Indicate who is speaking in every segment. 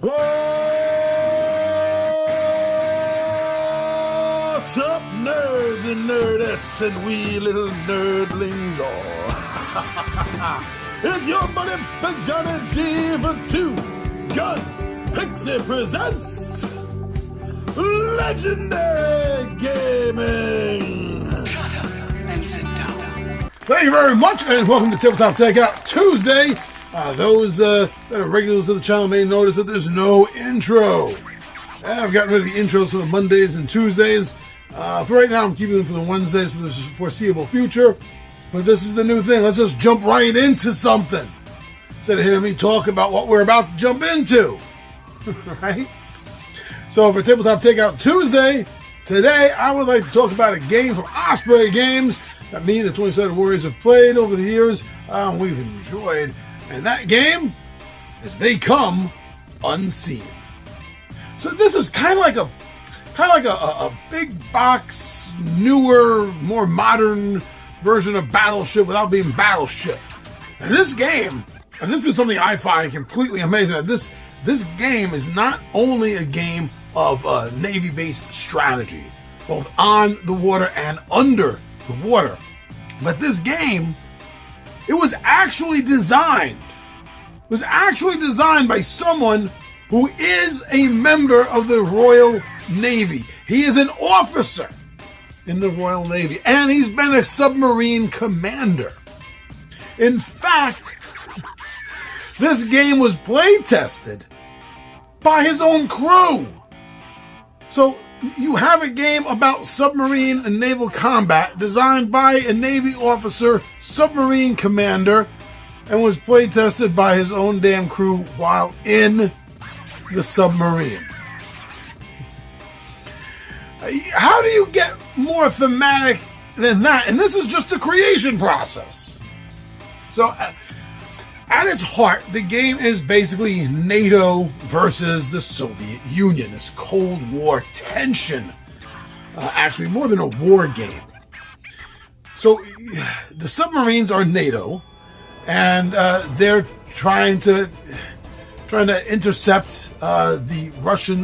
Speaker 1: What's up, nerds and nerdettes and wee little nerdlings all? It's your buddy Big Johnny G for Two Gun Pixie presents Legendary Gaming.
Speaker 2: Shut up and sit down.
Speaker 1: Thank you very much, and welcome to Tabletop Takeout Tuesday. Those that are regulars of the channel may notice that there's no intro. I've gotten rid of the intros for the Mondays and Tuesdays. For right now, I'm keeping them for the Wednesdays for the foreseeable future. But this is the new thing. Let's just jump right into something instead of hearing me talk about what we're about to jump into. Right? So for Tabletop Takeout Tuesday, today I would like to talk about a game from Osprey Games that me and the 20-sided Warriors have played over the years. We've enjoyed. And that game is They Come Unseen. So this is kind of like a big box, newer, more modern version of Battleship without being Battleship. And this game, and this is something I find completely amazing. This game is not only a game of Navy-based strategy, both on the water and under the water, but this game, it was actually designed by someone who is a member of the Royal Navy. He is an officer in the Royal Navy, and he's been a submarine commander. In fact, this game was play tested by his own crew. So you have a game about submarine and naval combat designed by a Navy officer, submarine commander, and was play tested by his own damn crew while in the submarine. How do you get more thematic than that? And this is just the creation process. So at its heart, the game is basically NATO versus the Soviet Union, this Cold War tension. Actually, more than a war game. So the submarines are NATO, and they're trying to intercept the Russian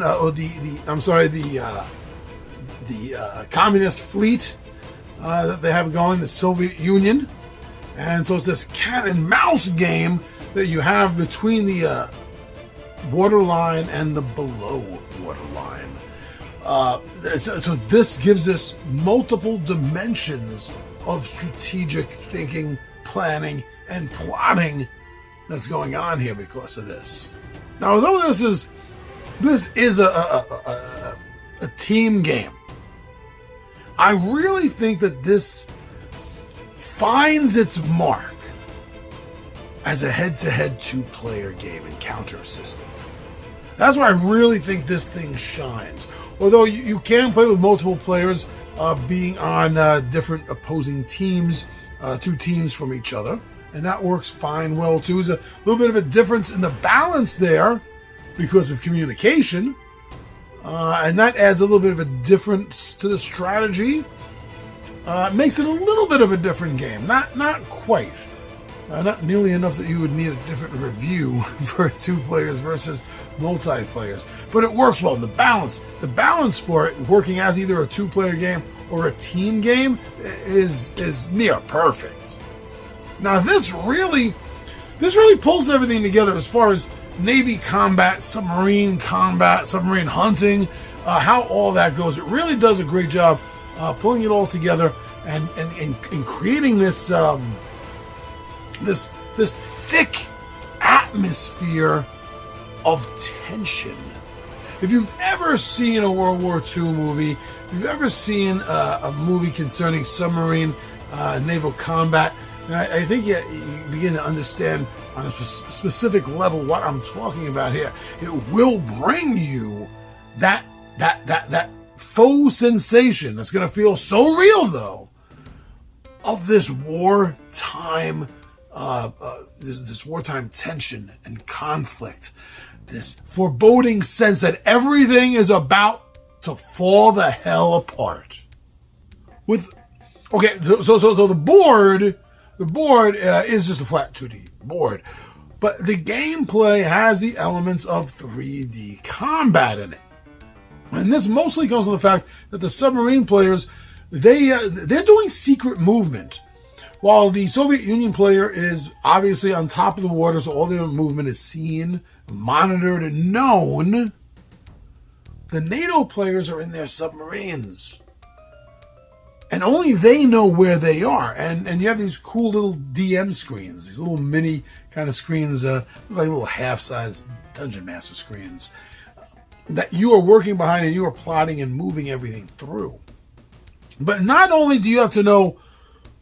Speaker 1: the communist fleet that they have going, the Soviet Union. And so it's this cat and mouse game that you have between the waterline and the below waterline. So this gives us multiple dimensions of strategic thinking, planning, and plotting that's going on here because of this. Now, although this is a team game, I really think that this finds its mark as a head-to-head two-player game encounter system. That's why I really think this thing shines. Although you can play with multiple players being on different opposing teams, two teams from each other, and that works fine well too. There's a little bit of a difference in the balance there because of communication, and that adds a little bit of a difference to the strategy. It makes it a little bit of a different game. Not quite. Not nearly enough that you would need a different review for two players versus multiplayers. But it works well. The balance for it, working as either a two-player game or a team game, is near perfect. Now this really pulls everything together as far as Navy combat, submarine hunting, how all that goes. It really does a great job pulling it all together and creating this this thick atmosphere of tension. If you've ever seen a World War II movie, if you've ever seen a movie concerning submarine naval combat, I think you begin to understand on a specific level what I'm talking about here. It will bring you that faux sensation that's going to feel so real, though, of this wartime tension and conflict, this foreboding sense that everything is about to fall the hell apart. So the board is just a flat 2D board, But the gameplay has the elements of 3D combat in it. And this mostly comes from the fact that the submarine players, they're doing secret movement. While the Soviet Union player is obviously on top of the water, so all their movement is seen, monitored, and known, the NATO players are in their submarines. And only they know where they are. And you have these cool little DM screens, these little mini kind of screens, like little half-size Dungeon Master screens, that you are working behind and you are plotting and moving everything through. But not only do you have to know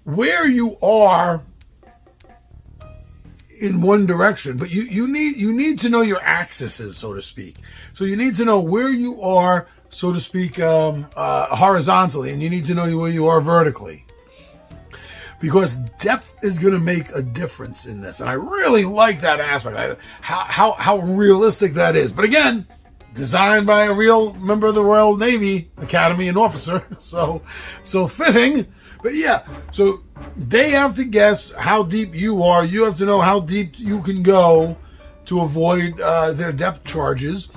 Speaker 1: where you are in one direction, but you need to know your axes, so to speak. So you need to know where you are, so to speak, horizontally, and you need to know where you are vertically. Because depth is going to make a difference in this. And I really like that aspect, how realistic that is. But again, designed by a real member of the Royal Navy Academy and officer. So fitting. But yeah, so they have to guess how deep you are. You have to know how deep you can go to avoid their depth charges.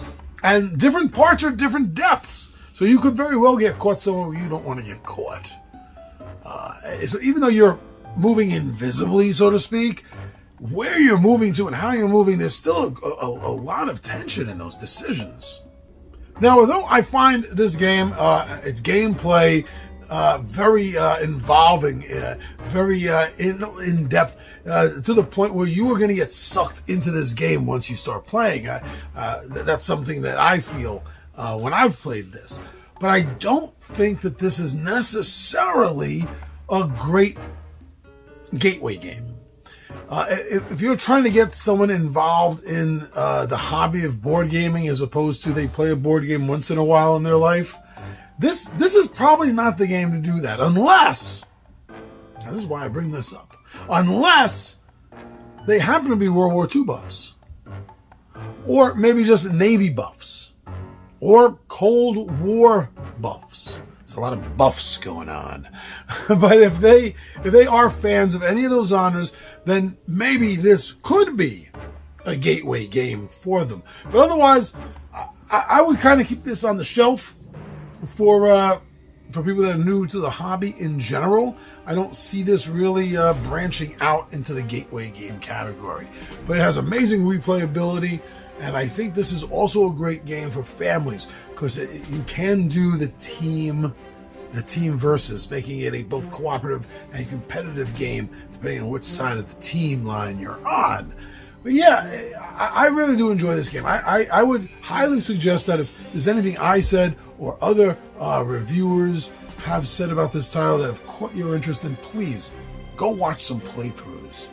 Speaker 1: And different parts are different depths. So you could very well get caught somewhere where you don't want to get caught. So even though you're moving invisibly, so to speak, where you're moving to and how you're moving, there's still a lot of tension in those decisions. Now, although I find this game, its gameplay, very involving, very in depth, to the point where you are going to get sucked into this game once you start playing. That's something that I feel when I've played this. But I don't think that this is necessarily a great gateway game. If you're trying to get someone involved in the hobby of board gaming as opposed to they play a board game once in a while in their life, this is probably not the game to do that. Unless, now this is why I bring this up, unless they happen to be World War II buffs. Or maybe just Navy buffs. Or Cold War buffs. There's a lot of buffs going on. But if they are fans of any of those honors, then maybe this could be a gateway game for them. But otherwise, I would kind of keep this on the shelf for people that are new to the hobby in general. I don't see this really branching out into the gateway game category. But it has amazing replayability. And I think this is also a great game for families because you can do the team versus, making it a both cooperative and competitive game depending on which side of the team line you're on. But yeah, I really do enjoy this game. I would highly suggest that if there's anything I said or other reviewers have said about this title that have caught your interest, then please go watch some playthroughs.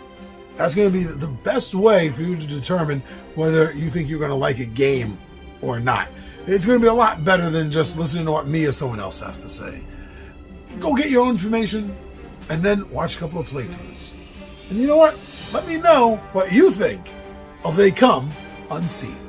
Speaker 1: That's going to be the best way for you to determine whether you think you're going to like a game or not. It's going to be a lot better than just listening to what me or someone else has to say. Go get your own information and then watch a couple of playthroughs. And you know what? Let me know what you think of They Come Unseen.